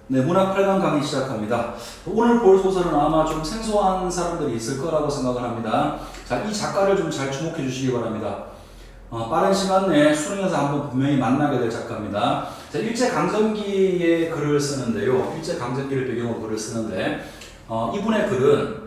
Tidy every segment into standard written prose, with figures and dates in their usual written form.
네, 문학 8강 강의 시작합니다. 오늘 볼 소설은 아마 좀 생소한 사람들이 있을 거라고 생각을 합니다. 자, 이 작가를 좀 잘 주목해 주시기 바랍니다. 빠른 시간 내에 수능에서 한번 분명히 만나게 될 작가입니다. 자, 일제강점기의 글을 쓰는데요. 일제강점기를 배경으로 글을 쓰는데, 이분의 글은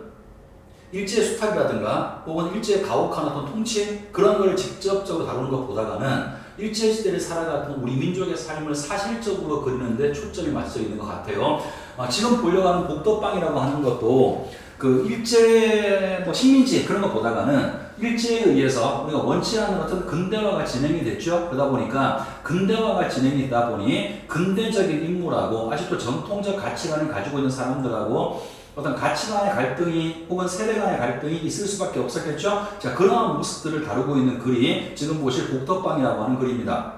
일제 수탈이라든가 혹은 일제 가혹한 어떤 통치 그런 걸 직접적으로 다루는 것보다는 일제시대를 살아갔던 우리 민족의 삶을 사실적으로 그리는데 초점이 맞춰져 있는 것 같아요. 지금 보려고 하는 복덕방이라고 하는 것도 그 일제 식민지 그런 것보다는 일제에 의해서 우리가 원치 않는 어떤 근대화가 진행이 됐죠. 그러다 보니까 근대화가 진행이 되다 보니 근대적인 인물하고 아직도 전통적 가치관을 가지고 있는 사람들하고 어떤 가치관의 갈등이 혹은 세대 간의 갈등이 있을 수밖에 없었겠죠. 자, 그러한 모습들을 다루고 있는 글이 지금 보실 복덕방이라고 하는 글입니다.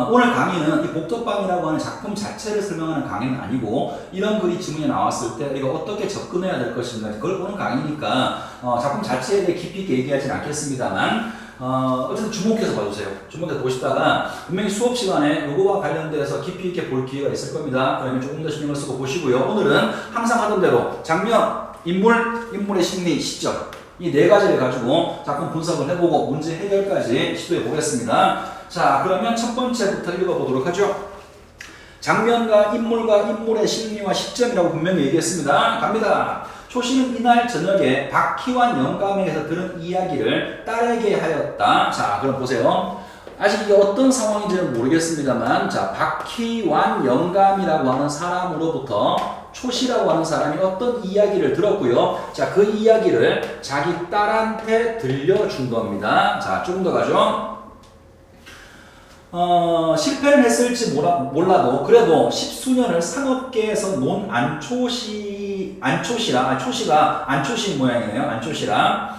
오늘 강의는 이 복덕방이라고 하는 작품 자체를 설명하는 강의는 아니고 이런 글이 지문에 나왔을 때 우리가 어떻게 접근해야 될 것인가 그걸 보는 강의니까 작품 자체에 대해 깊이 있게 얘기하지는 않겠습니다만 어쨌든 주목해서 봐주세요. 주목해서 보시다가 분명히 수업 시간에 요거와 관련돼서 깊이 있게 볼 기회가 있을 겁니다. 그러면 조금 더 신경을 쓰고 보시고요. 오늘은 항상 하던 대로 장면, 인물, 인물의 심리, 시점 이 네 가지를 가지고 작품 분석을 해보고 문제 해결까지 시도해 보겠습니다. 자, 그러면 첫 번째부터 읽어보도록 하죠. 장면과 인물의 심리와 시점이라고 분명히 얘기했습니다. 갑니다. 초씨는 이날 저녁에 박희환 영감에게서 들은 이야기를 딸에게 하였다. 자, 그럼 보세요. 아직 이게 어떤 상황인지는 모르겠습니다만, 자, 박희환 영감이라고 하는 사람으로부터 초씨라고 하는 사람이 어떤 이야기를 들었고요. 자, 그 이야기를 자기 딸한테 들려준 겁니다. 자, 조금 더 가죠. 실패는 했을지 몰라도 그래도 십수년을 상업계에서 논 초씨가 안초씨인 모양이네요. 안초씨라.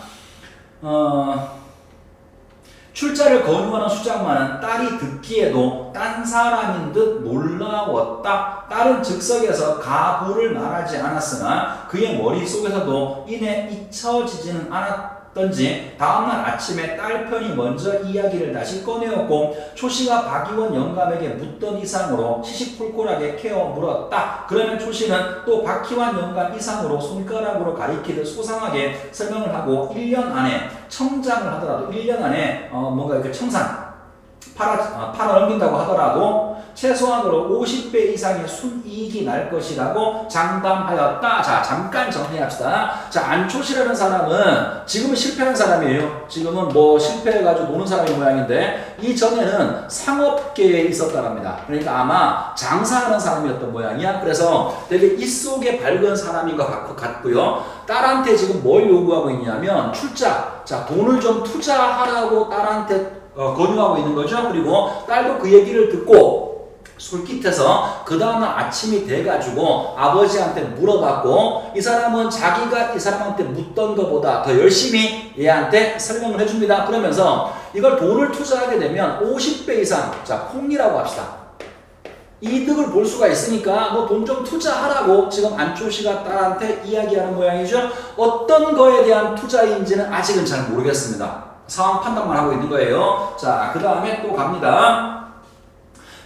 출자를 권유하는 수장만은 딸이 듣기에도 딴 사람인 듯 놀라웠다. 딸은 즉석에서 가부를 말하지 않았으나 그의 머릿속에서도 이내 잊혀지지는 않았던지 다음날 아침에 딸 편이 먼저 이야기를 다시 꺼내었고 초씨가 박희원 영감에게 묻던 이상으로 시시콜콜하게 캐어 물었다. 그러면 초씨는 또 박희원 영감 이상으로 손가락으로 가리키듯 소상하게 설명을 하고 1년 안에 청장을 하더라도 1년 안에 뭔가 이렇게 청산 팔아 넘긴다고 하더라도 최소한으로 50배 이상의 순이익이 날 것이라고 장담하였다. 자, 잠깐 정리합시다. 자, 안초씨라는 사람은 지금은 실패한 사람이에요. 지금은 뭐 실패해가지고 노는 사람이 모양인데 이전에는 상업계에 있었다랍니다. 그러니까 아마 장사하는 사람이었던 모양이야. 그래서 되게 입속에 밝은 사람인 것 같고요. 딸한테 지금 뭘 요구하고 있냐면 출자, 자, 돈을 좀 투자하라고 딸한테 권유하고 있는 거죠. 그리고 딸도 그 얘기를 듣고 솔깃해서 그 다음날 아침이 돼가지고 아버지한테 물어봤고 이 사람은 자기가 이 사람한테 묻던 것보다 더 열심히 얘한테 설명을 해줍니다. 그러면서 이걸 돈을 투자하게 되면 50배 이상, 자, 콩이라고 합시다. 이득을 볼 수가 있으니까 너 돈 좀 투자하라고 지금 안초씨가 딸한테 이야기하는 모양이죠. 어떤 거에 대한 투자인지는 아직은 잘 모르겠습니다. 상황 판단만 하고 있는 거예요. 자, 그 다음에 또 갑니다.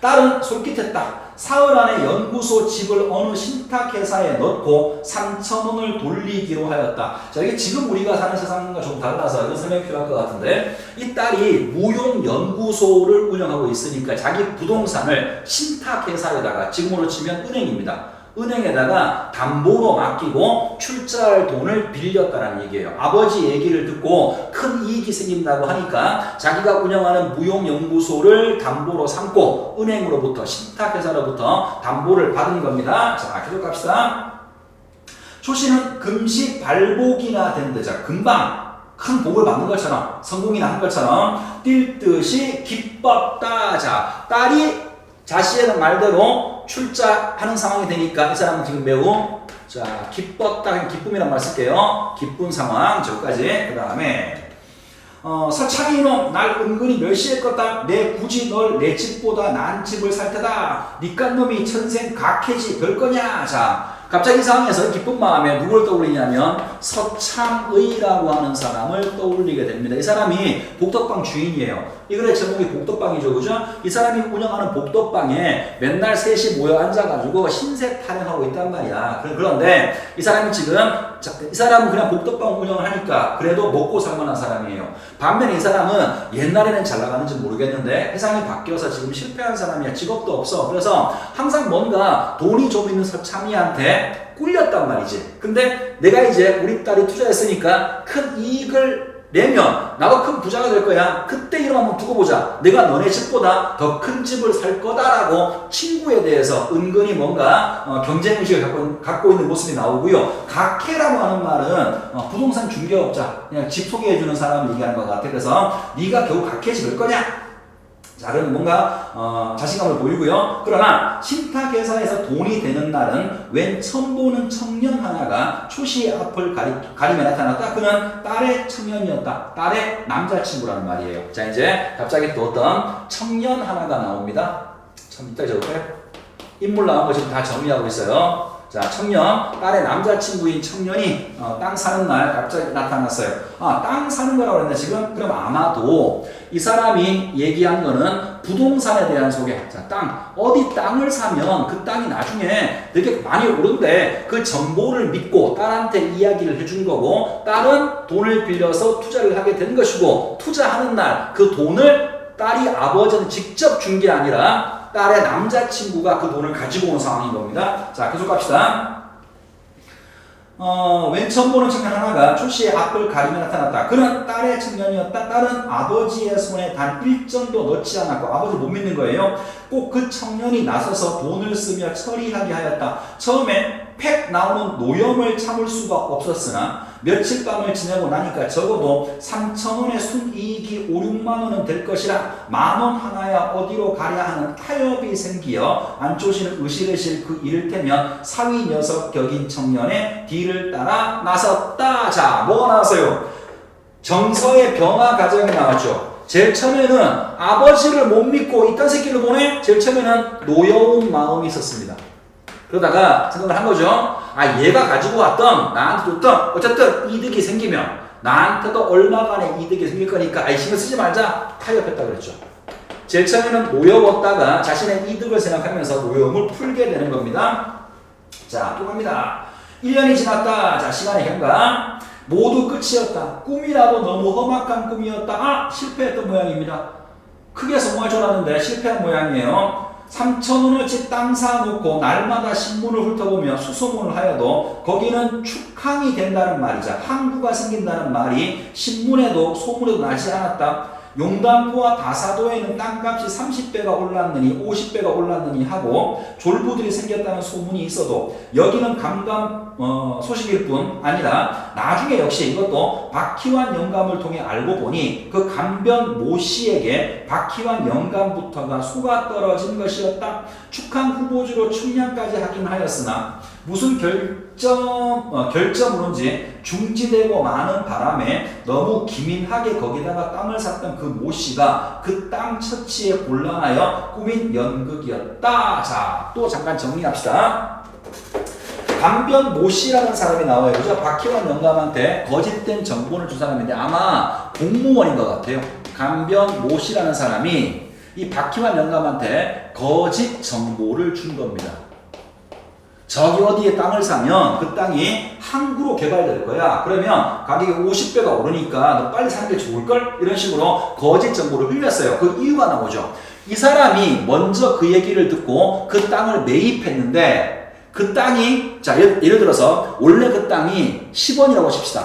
딸은 솔깃했다. 사흘 안에 연구소 집을 어느 신탁회사에 넣고 3,000원을 돌리기로 하였다. 자, 이게 지금 우리가 사는 세상과 좀 달라서 이런 설명이 필요할 것 같은데 이 딸이 무용연구소를 운영하고 있으니까 자기 부동산을 신탁회사에다가 지금으로 치면 은행입니다. 은행에다가 담보로 맡기고 출자할 돈을 빌렸다는 얘기예요. 아버지 얘기를 듣고 큰 이익이 생긴다고 하니까 자기가 운영하는 무용연구소를 담보로 삼고 은행으로부터 신탁회사로부터 담보를 받은 겁니다. 자, 계속 갑시다. 초씨는 금시 발복이나 된 듯, 자, 금방 큰 복을 받는 것처럼 성공이나 한 것처럼 뛸 듯이 기뻤다. 자, 딸이 자신의 말대로 출자하는 상황이 되니까 이 사람은 지금 매우 자, 기뻤다. 기쁨이란 말 쓸게요. 기쁜 상황. 저기까지. 그 다음에 서창이 이놈 날 은근히 멸시했겠다. 내 굳이 널 내 집보다 난 집을 살 테다. 니깐 놈이 천생 각해지 별거냐. 자, 갑자기 이 상황에서 기쁜 마음에 누구를 떠올리냐면 서창의라고 하는 사람을 떠올리게 됩니다. 이 사람이 복덕방 주인이에요. 이 글의 제목이 복덕방이죠, 그죠? 이 사람이 운영하는 복덕방에 맨날 셋이 모여 앉아가지고 신세 타령하고 있단 말이야. 그런데 이 사람이 지금 이 사람은 그냥 복덕방 운영을 하니까 그래도 먹고 살만한 사람이에요. 반면에 이 사람은 옛날에는 잘 나가는지 모르겠는데 세상이 바뀌어서 지금 실패한 사람이야. 직업도 없어. 그래서 항상 뭔가 돈이 좀 있는 서창이한테 꿀렸단 말이지. 근데 내가 이제 우리 딸이 투자했으니까 큰 이익을 내면 나도 큰 부자가 될 거야. 그때 이름 한번 두고 보자. 내가 너네 집보다 더 큰 집을 살 거다라고 친구에 대해서 은근히 뭔가 경쟁의식을 갖고 있는 모습이 나오고요. 각해라고 하는 말은 부동산 중개업자, 그냥 집 소개해주는 사람을 얘기하는 것 같아. 그래서 네가 겨우 각해집을 거냐? 자, 그럼 뭔가 자신감을 보이고요. 그러나 신탁회사에서 돈이 되는 날은 웬 처음 보는 청년 하나가 초시 앞을 가리며 나타났다. 그는 딸의 청년이었다. 딸의 남자친구라는 말이에요. 자, 이제 갑자기 또 어떤 청년 하나가 나옵니다. 참 이따 적을까요? 인물 나온 거 지금 다 정리하고 있어요. 자, 청년, 딸의 남자친구인 청년이 땅 사는 날 갑자기 나타났어요. 땅 사는 거라고 그랬는데 지금 그럼 아마도 이 사람이 얘기한 거는 부동산에 대한 소개. 자, 어디 땅을 사면 그 땅이 나중에 되게 많이 오른데 그 정보를 믿고 딸한테 이야기를 해준 거고 딸은 돈을 빌려서 투자를 하게 된 것이고 투자하는 날 그 돈을 딸이 아버지한테 직접 준 게 아니라 딸의 남자친구가 그 돈을 가지고 온 상황인 겁니다. 자, 계속 갑시다. 왼 처음 보는 청년 하나가 출시의 앞을 가리며 나타났다. 그는 딸의 청년이었다. 딸은 아버지의 손에 단 1점도 넣지 않았고 아버지를 못 믿는 거예요. 꼭 그 청년이 나서서 돈을 쓰며 처리하게 하였다. 처음에 팩 나오는 노염을 참을 수가 없었으나 며칠 밤을 지내고 나니까 적어도 3,000원의 순이익이 5, 6만 원은 될 것이라 10,000원 하나야 어디로 가랴 하는 타협이 생기어 안초시는 으실으실 그 이를테면 사위 녀석 격인 청년의 뒤를 따라 나섰다. 자, 뭐가 나왔어요? 정서의 변화 과정이 나왔죠. 제일 처음에는 아버지를 못 믿고 이딴 새끼를 보내? 제일 처음에는 노여운 마음이 있었습니다. 그러다가 생각을 한 거죠. 얘가 가지고 왔던 나한테 줬던 어쨌든 이득이 생기면 나한테도 얼마간의 이득이 생길 거니까 신경 쓰지 말자. 타협했다 그랬죠. 제일 처음에는 노여웠다가 자신의 이득을 생각하면서 노여움을 풀게 되는 겁니다. 자, 또 갑니다. 1년이 지났다. 자, 시간의 경과. 모두 끝이었다. 꿈이라도 너무 험악한 꿈이었다. 실패했던 모양입니다. 크게 성공할 줄 알았는데 실패한 모양이에요. 3,000원어치 땅 사놓고 날마다 신문을 훑어보며 수소문을 하여도 거기는 축항이 된다는 말이자 항구가 생긴다는 말이 신문에도 소문에도 나지 않았다. 용담포와 다사도에는 땅값이 30배가 올랐느니 50배가 올랐느니 하고 졸부들이 생겼다는 소문이 있어도 여기는 감감 소식일 뿐 아니라 나중에 역시 이것도 박희환 영감을 통해 알고 보니 그 감변 모 씨에게 박희환 영감부터가 수가 떨어진 것이었다. 축항 후보지로 충량까지 하긴 하였으나 무슨 결점으로인지 중지되고 많은 바람에 너무 기민하게 거기다가 땅을 샀던 그 모 씨가 그 땅 처치에 곤란하여 꾸민 연극이었다. 자, 또 잠깐 정리합시다. 감변 모 씨라는 사람이 나와요. 그죠? 박희환 영감한테 거짓된 정보를 준 사람인데 아마 공무원인 것 같아요. 감변 모 씨라는 사람이 이 박희환 영감한테 거짓 정보를 준 겁니다. 저기 어디에 땅을 사면 그 땅이 항구로 개발될 거야. 그러면 가격이 50배가 오르니까 너 빨리 사는 게 좋을걸? 이런 식으로 거짓 정보를 흘렸어요. 그 이유가 나오죠. 이 사람이 먼저 그 얘기를 듣고 그 땅을 매입했는데 그 땅이 자 예를 들어서 원래 그 땅이 10원이라고 칩시다.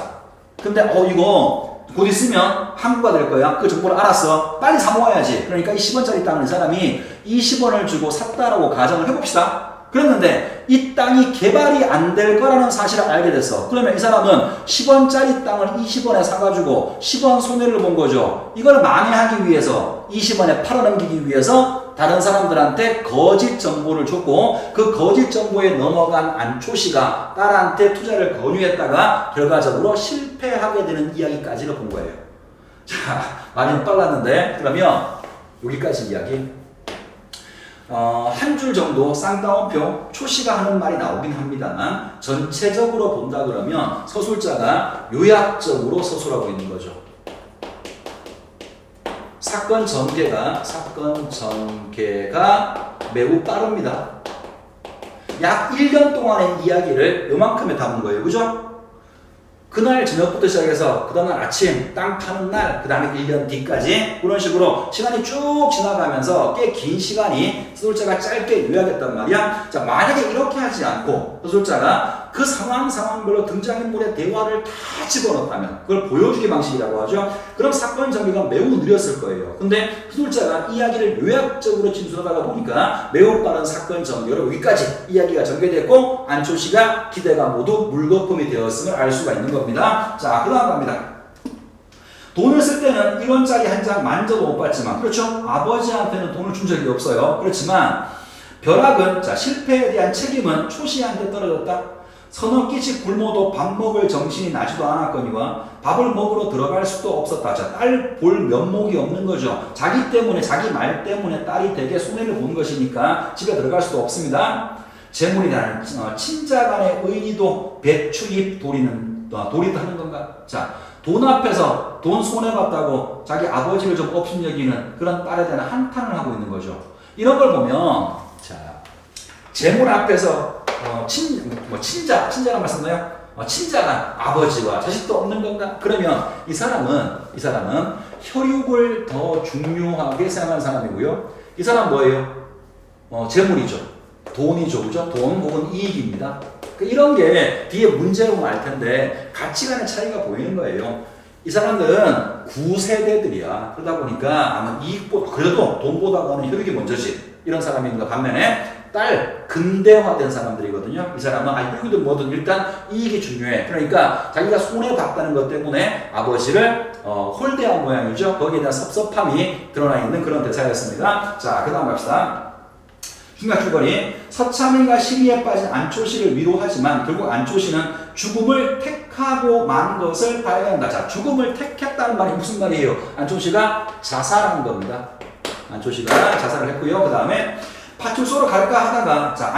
근데 이거 곧 있으면 항구가 될 거야. 그 정보를 알았어. 빨리 사 모아야지. 그러니까 이 10원짜리 땅을 이 사람이 20원을 주고 샀다라고 가정을 해봅시다. 그랬는데 이 땅이 개발이 안 될 거라는 사실을 알게 됐어. 그러면 이 사람은 10원짜리 땅을 20원에 사가지고 10원 손해를 본 거죠. 이걸 만회하기 위해서 20원에 팔아넘기기 위해서 다른 사람들한테 거짓 정보를 줬고 그 거짓 정보에 넘어간 안초씨가 딸한테 투자를 권유했다가 결과적으로 실패하게 되는 이야기까지를 본 거예요. 자, 많이 빨랐는데 그러면 여기까지 이야기. 한 줄 정도 쌍따옴표 초시가 하는 말이 나오긴 합니다만 전체적으로 본다 그러면 서술자가 요약적으로 서술하고 있는 거죠. 사건 전개가 매우 빠릅니다. 약 1년 동안의 이야기를 요만큼에 담은 거예요. 그죠? 그날 저녁부터 시작해서 그 다음날 아침 땅 파는 날 그 다음에 1년 뒤까지 그런 식으로 시간이 쭉 지나가면서 꽤 긴 시간이 서술자가 짧게 요약했단 말이야. 자, 만약에 이렇게 하지 않고 서술자가 그 상황별로 등장인물의 대화를 다 집어넣었다면 그걸 보여주기 방식이라고 하죠. 그럼 사건 전개가 매우 느렸을 거예요. 근데 서술자가 이야기를 요약적으로 진술하다 보니까 매우 빠른 사건 전개로 여기까지 이야기가 전개됐고 안초시가 기대가 모두 물거품이 되었음을 알 수가 있는 겁니다. 자, 그 다음 갑니다. 돈을 쓸 때는 1원짜리 한 장 만져도 못 받지만, 그렇죠? 아버지한테는 돈을 준 적이 없어요. 그렇지만 벼락은, 자, 실패에 대한 책임은 초시한테 떨어졌다. 서너 끼씩 굶어도 밥 먹을 정신이 나지도 않았거니와 밥을 먹으러 들어갈 수도 없었다. 자, 딸 볼 면목이 없는 거죠. 자기 때문에, 자기 말 때문에 딸이 되게 손해를 본 것이니까 집에 들어갈 수도 없습니다. 재물이라는 친자 간의 의리도 배추잎 도리도 하는 건가? 자, 돈 앞에서 돈 손해봤다고 자기 아버지를 좀 업신여기는 그런 딸에 대한 한탄을 하고 있는 거죠. 이런 걸 보면, 자, 재물 앞에서 친자란 말 썼나요? 친자가 아버지와 자식도 없는 건가? 그러면 이 사람은 혈육을 더 중요하게 생각하는 사람이고요. 이 사람 뭐예요? 재물이죠. 돈이죠. 그죠? 돈 혹은 이익입니다. 이런 게 뒤에 문제로 알 텐데 가치관의 차이가 보이는 거예요. 이 사람들은 구세대들이야. 그러다 보니까 아마 그래도 돈보다는 혈육이 먼저지. 이런 사람인가 반면에 근대화된 사람들이거든요. 이 사람은 혈육이든 뭐든 일단 이익이 중요해. 그러니까 자기가 손해봤다는 것 때문에 아버지를 홀대한 모양이죠. 거기에 대한 섭섭함이 드러나 있는 그런 대사였습니다. 자, 그 다음 갑시다. 중간줄거리. 서참이가 시리에 빠진 안초시를 위로하지만 결국 안초시는 죽음을 택하고 만 것을 발견한다. 자, 죽음을 택했다는 말이 무슨 말이에요? 안초시가 자살한 겁니다. 안초시가 자살을 했고요. 그 다음에 파출소로 갈까 하다가, 자,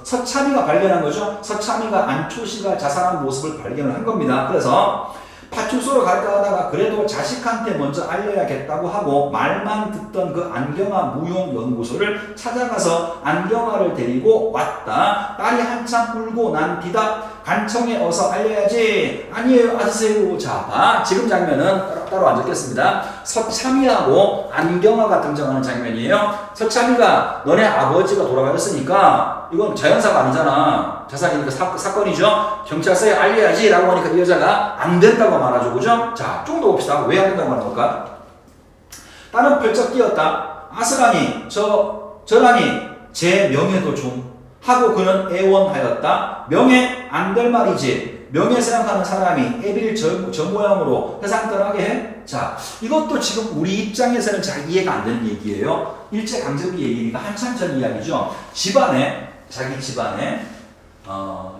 서참이가 발견한 거죠. 서참이가 안초시가 자살한 모습을 발견을 한 겁니다. 그래서 파출소로 갈까 하다가 그래도 자식한테 먼저 알려야겠다고 하고 말만 듣던 그 안경화 무용연구소를 찾아가서 안경화를 데리고 왔다. 딸이 한참 울고 난 뒤다. 간청에 어서 알려야지. 아니에요, 아세요. 자, 봐. 지금 장면은 따로 안 적겠습니다. 서참이하고 안경화가 등장하는 장면이에요. 서참이가 너네 아버지가 돌아가셨으니까 이건 자연사가 아니잖아. 자살이니까 사건이죠. 경찰서에 알려야지 라고 하니까 이 여자가 안 된다고 말하죠. 그죠? 자, 좀 더 봅시다. 왜 안 된다고 말하는 걸까? 딸은 펄쩍 뛰었다. 아스라니, 저라니, 제 명예도 좀 하고 그는 애원하였다. 명예 안 될 말이지. 명예 생각하는 사람이 애비를 저 모양으로 세상 떠나게 해? 자, 이것도 지금 우리 입장에서는 잘 이해가 안 되는 얘기예요. 일제강점기 얘기니까 한참 전 이야기죠. 자기 집안에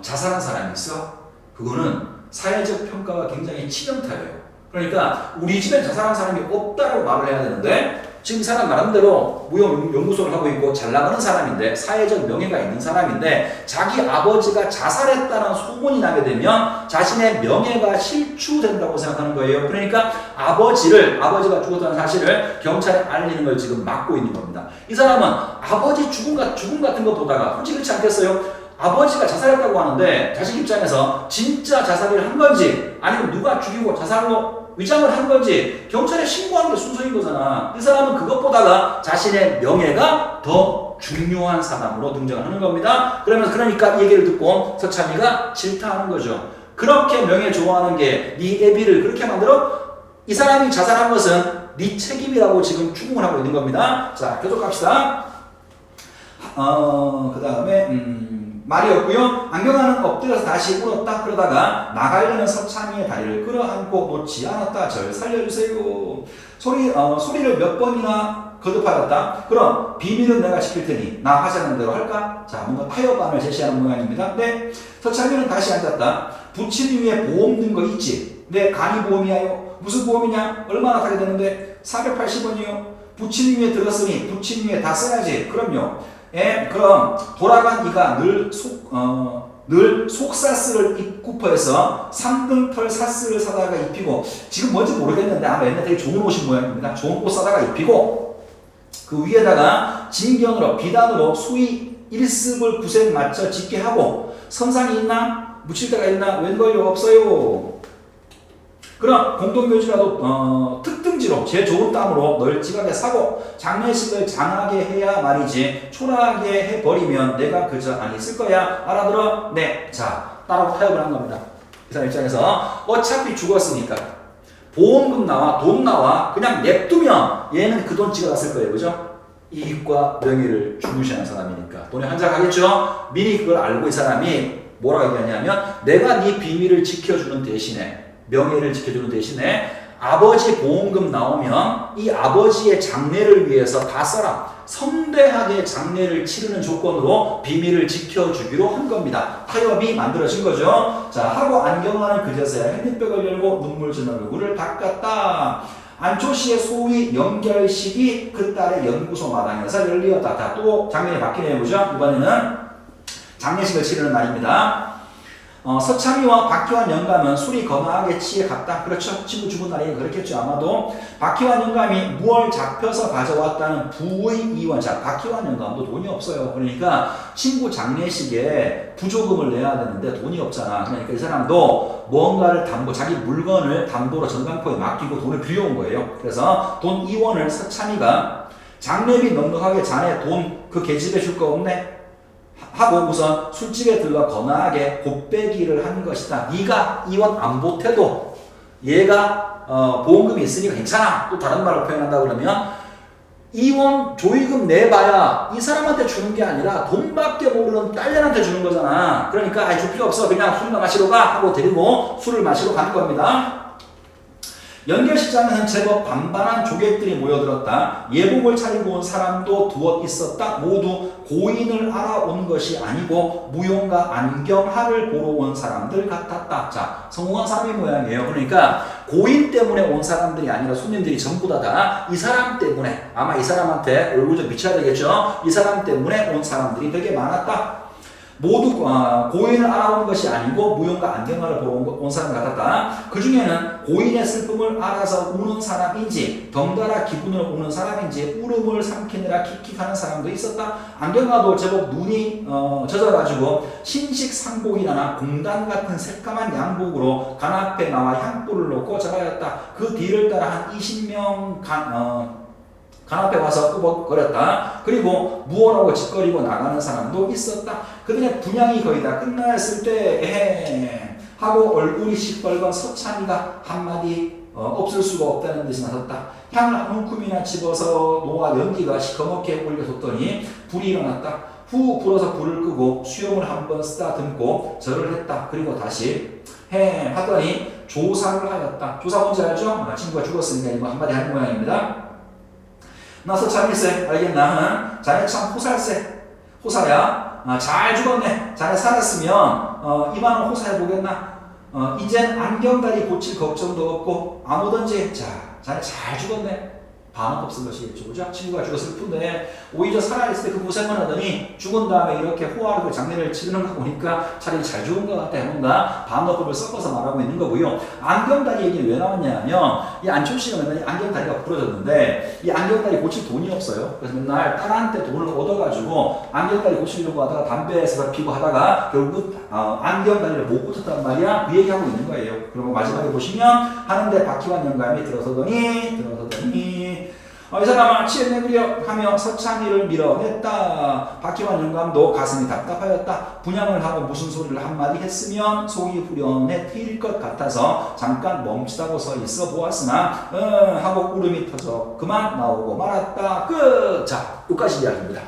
자살한 사람이 있어. 그거는 사회적 평가가 굉장히 치명타예요. 그러니까 우리 집에 자살한 사람이 없다고 말을 해야 되는데 지금 이 사람 나름대로 무용연구소를 하고 있고 잘 나가는 사람인데 사회적 명예가 있는 사람인데 자기 아버지가 자살했다는 소문이 나게 되면 자신의 명예가 실추된다고 생각하는 거예요. 그러니까 아버지가 죽었다는 사실을 경찰에 알리는 걸 지금 막고 있는 겁니다. 이 사람은 아버지 죽음 같은 거 보다가 솔직히 그렇지 않겠어요? 아버지가 자살했다고 하는데 자식 입장에서 진짜 자살을 한 건지 아니면 누가 죽이고 자살로 위장을 한 건지 경찰에 신고하는 게 순서인 거잖아. 이 사람은 그것보다가 자신의 명예가 더 중요한 사람으로 등장하는 겁니다. 그러니까 이 얘기를 듣고 서참이가 질타하는 거죠. 그렇게 명예 좋아하는 게 네 애비를 그렇게 만들어? 이 사람이 자살한 것은 네 책임이라고 지금 추궁을 하고 있는 겁니다. 자, 계속 갑시다. 그 다음에 말이었고요. 안경화는 엎드려서 다시 울었다. 그러다가 나가려는 서참이의 다리를 끌어안고 놓지 않았다. 절 살려주세요. 소리를 몇 번이나 거듭하였다. 그럼 비밀은 내가 지킬 테니 나 하자는 대로 할까? 자, 뭔가 타협안을 제시하는 모양입니다. 네, 서참이는 다시 앉았다. 부친 위에 보험 든 거 있지? 네, 간이 보험이야요. 무슨 보험이냐? 얼마나 타게 되는데? 480원이요. 부친 위에 들었으니 부친 위에 다 써야지. 그럼요. 그럼 돌아간 이가 늘 속사스를 입고퍼해서 3등털 사스를 사다가 입히고, 지금 뭔지 모르겠는데 아마 옛날에 되게 좋은 옷인 모양입니다. 좋은 옷 사다가 입히고 그 위에다가 진경으로 비단으로 수의 1습을 구색 맞춰 짓게 하고, 선상이 있나? 묻힐 데가 있나? 웬걸요? 없어요. 그럼 공동묘지라도 특등지로 제일 좋은 땅으로 널찍하게 사고 장례식을 장하게 해야 말이지, 초라하게 해버리면 내가 그저 안 있을 거야. 알아들어? 네. 자, 따라고 타협을 한 겁니다. 이 사람 입장에서 어차피 죽었으니까 보험금 나와 돈 나와 그냥 냅두면 얘는 그 돈 찍어갔을 거예요. 그죠? 이익과 명예를 중요시하는 사람이니까 돈에 환장하겠죠? 미리 그걸 알고 이 사람이 뭐라고 얘기하냐면, 내가 네 비밀을 지켜주는 대신에, 명예를 지켜주는 대신에 아버지 보험금 나오면 이 아버지의 장례를 위해서 다 써라. 성대하게 장례를 치르는 조건으로 비밀을 지켜주기로 한 겁니다. 타협이 만들어진 거죠. 자, 하고 안경환은 그제서야 햇빛벽을 열고 눈물 지는 얼굴을 닦았다. 안초시의 소위 연결식이 그 딸의 연구소 마당에서 열리었다. 자, 또 장면이 바뀌네요. 보죠? 이번에는 장례식을 치르는 날입니다. 서창이와 박희환 영감은 술이 거나하게 취해 갔다. 그렇죠. 친구 죽은 날이 그렇겠죠. 아마도 박희환 영감이 무얼 잡혀서 가져왔다는 부의 이원. 자, 박희환 영감도 돈이 없어요. 그러니까 친구 장례식에 부조금을 내야 되는데 돈이 없잖아. 그러니까 이 사람도 뭔가를 담보, 자기 물건을 담보로 전당포에 맡기고 돈을 빌려온 거예요. 그래서 돈 2원을 서창이가 장례비 넉넉하게 자네 돈 그 계집애 줄 거 없네? 하고 우선 술집에 들러 거나하게 곱빼기를 한 것이다. 네가 이원 안 보태도 얘가 보험금이 있으니까 괜찮아. 또 다른 말로 표현한다 그러면, 이원 조의금 내봐야 이 사람한테 주는 게 아니라 돈밖에 모르는 딸년한테 주는 거잖아. 그러니까 줄 필요 없어. 그냥 술이나 마시러 가 하고 데리고 술을 마시러 간 겁니다. 연결식장에는 제법 반반한 조객들이 모여들었다. 예복을 차리고 온 사람도 두엇 있었다. 모두 고인을 알아온 것이 아니고 무용가 안경하를 보러 온 사람들 같았다. 자, 성공한 사람의 모양이에요. 그러니까 고인 때문에 온 사람들이 아니라 손님들이 전부 다 이 사람 때문에, 아마 이 사람한테 얼굴 좀 비춰야 되겠죠. 이 사람 때문에 온 사람들이 되게 많았다. 모두 고인을 알아온 것이 아니고 무용가 안경화를 보러 온 사람 같았다. 그 중에는 고인의 슬픔을 알아서 우는 사람인지 덩달아 기분을 우는 사람인지 울음을 삼키느라 킥킥하는 사람도 있었다. 안경화도 제법 눈이 젖어가지고 흰식 상복이나 공단 같은 새까만 양복으로 간 앞에 나와 향불을 놓고 절하였다. 그 뒤를 따라 한 20명 간 앞에 와서 꾸벅거렸다. 그리고 무언하고 짓거리고 나가는 사람도 있었다. 그들의 분향이 거의 다 끝났을 때 하고 얼굴이 시뻘건 서찬이가 한마디 없을 수가 없다는 듯이 나섰다. 향을 한 움큼이나 집어서 놓아 연기가 시커멓게 올려뒀더니 불이 일어났다. 후 불어서 불을 끄고 수염을 한번 쓰다듬고 절을 했다. 그리고 다시 하더니 조사를 하였다. 조사 뭔지 알죠? 친구가 죽었으니까 이거 한마디 하는 모양입니다. 나 서창일세 알겠나? 자네 참 호살세. 호사야. 잘 죽었네. 자네 살았으면 이만은 호사해보겠나? 이젠 안경다리 고칠 걱정도 없고 아무든지. 자, 자네 잘 죽었네. 반응 없을 것이겠죠. 그죠? 친구가 죽어 슬픈데 오히려 살아있을 때 그 고생을 하더니 죽은 다음에 이렇게 호화롭게 장례를 치르는 거 보니까 차라리 잘 죽은 것 같아. 뭔가 반어법을 섞어서 말하고 있는 거고요. 안경다리 얘기는 왜 나왔냐면, 이 안초씨가 맨날 안경다리가 부러졌는데 이 안경다리 고칠 돈이 없어요. 그래서 맨날 딸한테 돈을 얻어가지고 안경다리 고치려고 하다가 담배에서 피고 하다가 결국 안경다리를 못 고쳤단 말이야. 그 얘기하고 있는 거예요. 그리고 마지막에 보시면 하는데 박희환 영감이 들어서더니 이 사람아 치에내그려 하며 서창이를 밀어냈다. 박희환 영감도 가슴이 답답하였다. 분양을 하고 무슨 소리를 한마디 했으면 속이 후련해 트일 것 같아서 잠깐 멈추다고 서 있어 보았으나 하고 울음이 터져 그만 나오고 말았다. 끝. 자, 여기까지 이야기입니다.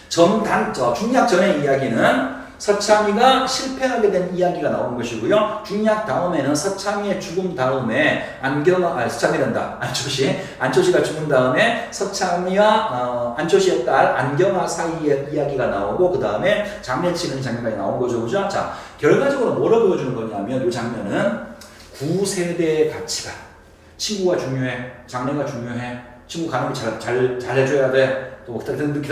중약 전의 이야기는 서창이가 실패하게 된 이야기가 나오는 것이고요. 중약 다음에는 서창이의 죽음 다음에 서창이란다. 안초시가 죽은 다음에 서창이와 안초시의 딸 안경화 사이의 이야기가 나오고 그 다음에 장례 치는 장면까지 나온 거죠. 그죠? 자, 결과적으로 뭐를 보여주는 거냐면 이 장면은 9세대의 가치관. 친구가 중요해. 장례가 중요해. 친구 가는 거 잘 해줘야 돼. 또 등등.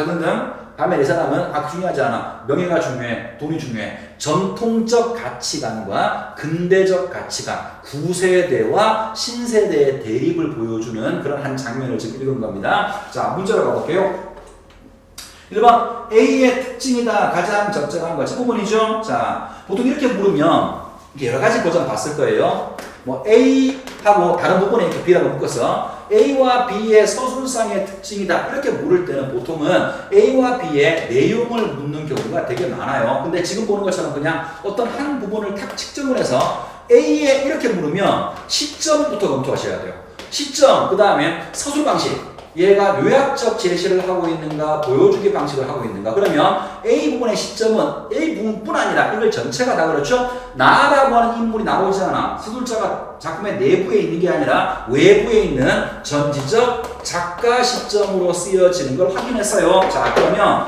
다음에 이 사람은 그 중요하지 않아. 명예가 중요해. 돈이 중요해. 전통적 가치관과 근대적 가치관, 구세대와 신세대의 대립을 보여주는 그런 한 장면을 지금 읽은 겁니다. 자, 문제로 가볼게요. 1번 A의 특징이다. 가장 적절한 것. 첫 부분이죠. 자, 보통 이렇게 물으면 여러 가지 버전 봤을 거예요. 뭐 A하고 다른 부분에 이렇게 B라고 묶어서 A와 B의 서술상의 특징이다. 이렇게 물을 때는 보통은 A와 B의 내용을 묻는 경우가 되게 많아요. 근데 지금 보는 것처럼 그냥 어떤 한 부분을 탁 측정을 해서 A에 이렇게 물으면 시점부터 검토하셔야 돼요. 시점, 그 다음에 서술 방식. 얘가 요약적 제시를 하고 있는가, 보여주기 방식을 하고 있는가. 그러면 A 부분의 시점은 A 부분뿐 아니라 이걸 전체가 다 그렇죠. 나라고 하는 인물이 나오지 않아. 서술자가 작품의 내부에 있는 게 아니라 외부에 있는 전지적 작가 시점으로 쓰여지는 걸 확인했어요. 자, 그러면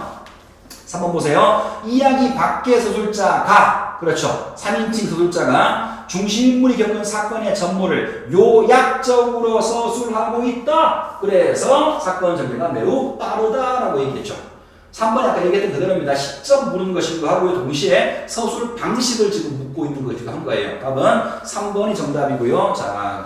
3번 보세요. 이야기 밖의 서술자가, 그렇죠. 3인칭 서술자가 중심인물이 겪은 사건의 전모를 요약적으로 서술하고 있다. 그래서 사건 전개가 매우 빠르다라고 얘기했죠. 3번 아까 얘기했던 그대로입니다. 시점 묻는 것이기도 하고요. 동시에 서술 방식을 지금 묻고 있는 것이기도 한 거예요. 답은 3번이 정답이고요. 자,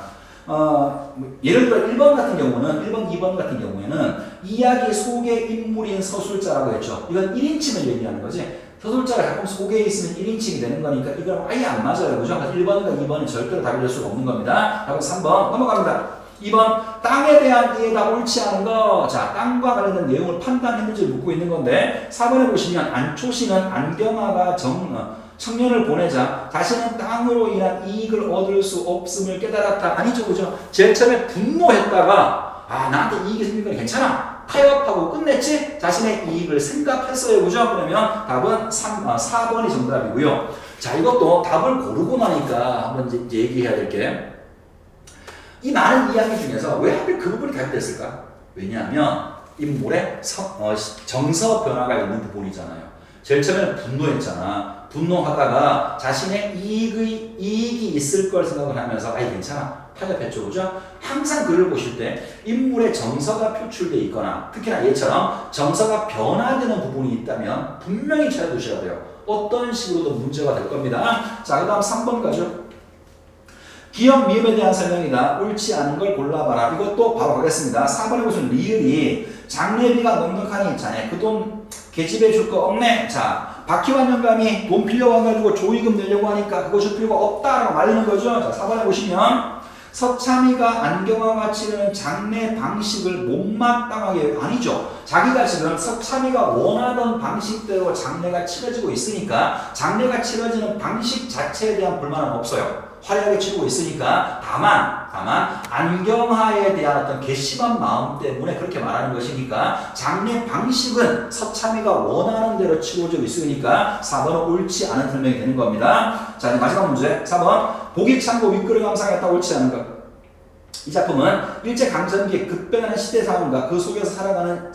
예를 들어 1번 같은 경우는 1번, 2번 같은 경우에는 이야기 속의 인물인 서술자라고 했죠. 이건 1인칭을 얘기하는 거지. 서술자가 가끔 속에 있으면 1인칭이 되는 거니까 이건 아예 안 맞아요. 그죠? 1번과 2번은 절대로 답이 될 수가 없는 겁니다. 답은 3번 넘어갑니다. 2번 땅에 대한 이해가 옳지 않은 거. 자, 땅과 관련된 내용을 판단했는지 묻고 있는 건데 4번에 보시면 안초시는 안경화가 청년을 보내자 자신은 땅으로 인한 이익을 얻을 수 없음을 깨달았다. 아니죠, 그죠? 제일 처음에 분노했다가 나한테 이익이 생긴 건 괜찮아. 타협하고 끝냈지? 자신의 이익을 생각했어요. 그죠? 그러면 답은 4번이 정답이고요. 자, 이것도 답을 고르고 나니까 한번 이제 얘기해야 될 게 이 많은 이야기 중에서 왜 하필 그 부분이 답이 됐을까? 왜냐하면 인물의 정서 변화가 있는 부분이잖아요. 제일 처음에는 분노했잖아. 분노하다가 자신의 이익이 있을 걸 생각을 하면서 괜찮아. 타협했죠. 그죠? 항상 글을 보실 때 인물의 정서가 표출되어 있거나 특히나 얘처럼 정서가 변화되는 부분이 있다면 분명히 찾아두셔야 돼요. 어떤 식으로도 문제가 될 겁니다. 자, 그 다음 3번 가죠. 기억 미음에 대한 설명이다. 옳지 않은 걸 골라봐라. 이것도 바로 가겠습니다. 4번에 보시면 리을이 장례비가 넉넉하니 자네 그 돈 계집애 줄 거 없네. 자, 박희환 영감이 돈 빌려와가지고 조의금 내려고 하니까 그거 줄 필요가 없다라고 말리는 거죠. 자, 4번에 보시면 서참이가 안경화가 치르는 장례 방식을 못마땅하게 아니죠. 자기가 지금 서참이가 원하던 방식대로 장례가 치러지고 있으니까 장례가 치러지는 방식 자체에 대한 불만은 없어요. 화려하게 치르고 있으니까 다만 안경화에 대한 어떤 괘씸한 마음 때문에 그렇게 말하는 것이니까 장례 방식은 서참이가 원하는 대로 치러지고 있으니까 4번은 옳지 않은 설명이 되는 겁니다. 자, 이제 마지막 문제 4번 보기 참고 윗글을 감상했다. 옳지 않은 것. 이 작품은 일제강점기에 급변하는 시대 상황과 그 속에서 살아가는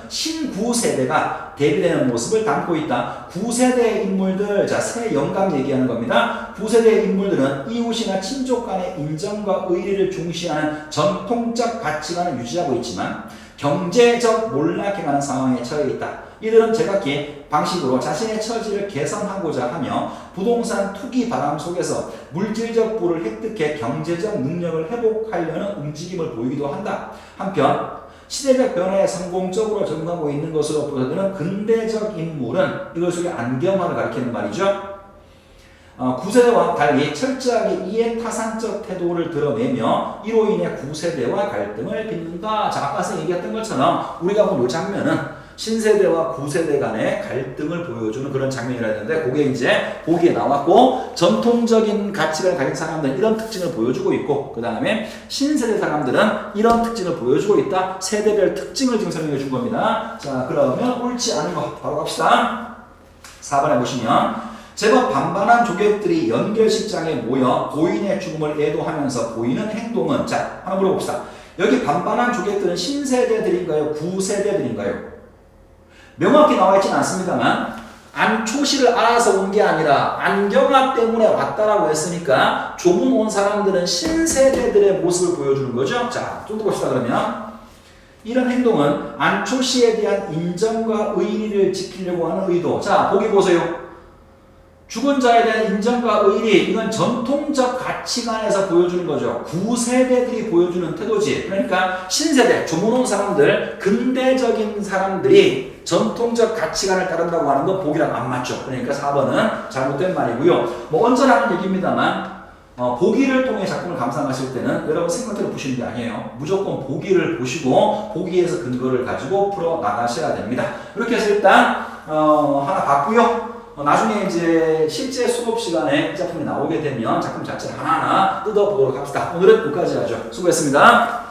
신구세대가 대비되는 모습을 담고 있다. 9세대의 인물들, 자, 새 영감 얘기하는 겁니다. 9세대의 인물들은 이웃이나 친족 간의 인정과 의리를 중시하는 전통적 가치관을 유지하고 있지만 경제적 몰락해가는 상황에 처해 있다. 이들은 제각기 방식으로 자신의 처지를 개선하고자 하며 부동산 투기 바람 속에서 물질적 부를 획득해 경제적 능력을 회복하려는 움직임을 보이기도 한다. 한편 시대적 변화에 성공적으로 적응하고 있는 것으로 보여지는 근대적 인물은 이것 속에 안경화를 가리키는 말이죠. 9세대와 달리 철저하게 이해타산적 태도를 드러내며 이로 인해 9세대와 갈등을 빚는다. 자, 아까 얘기했던 것처럼 우리가 본 이 장면은 신세대와 9세대 간의 갈등을 보여주는 그런 장면이라 했는데 그게 이제 보기에 나왔고 전통적인 가치관을 가진 사람들은 이런 특징을 보여주고 있고 그 다음에 신세대 사람들은 이런 특징을 보여주고 있다. 세대별 특징을 지금 설명해 준 겁니다. 자, 그러면 옳지 않은 거 바로 갑시다. 4번에 보시면 제법 반반한 조객들이 연결식장에 모여 고인의 죽음을 애도하면서 보이는 행동은 자, 하나 물어봅시다. 여기 반반한 조객들은 신세대들인가요? 9세대들인가요? 명확히 나와 있지는 않습니다만 안초시를 알아서 온 게 아니라 안경화 때문에 왔다라고 했으니까 조문 온 사람들은 신세대들의 모습을 보여주는 거죠. 자, 좀 더 봅시다. 그러면 이런 행동은 안초 씨에 대한 인정과 의리를 지키려고 하는 의도. 자, 보기 보세요. 죽은 자에 대한 인정과 의리, 이건 전통적 가치관에서 보여주는 거죠. 구세대들이 보여주는 태도지. 그러니까 신세대, 조모노 사람들, 근대적인 사람들이 전통적 가치관을 따른다고 하는 건 보기랑 안 맞죠. 그러니까 4번은 잘못된 말이고요. 뭐 언제라는 얘기입니다만 보기를 통해 작품을 감상하실 때는 여러분 생각대로 보시는 게 아니에요. 무조건 보기를 보시고 보기에서 근거를 가지고 풀어 나가셔야 됩니다. 이렇게 해서 일단 하나 봤고요. 나중에 이제 실제 수업 시간에 이 작품이 나오게 되면 작품 자체를 하나하나 뜯어보도록 합시다. 오늘은 여기까지 하죠. 수고했습니다.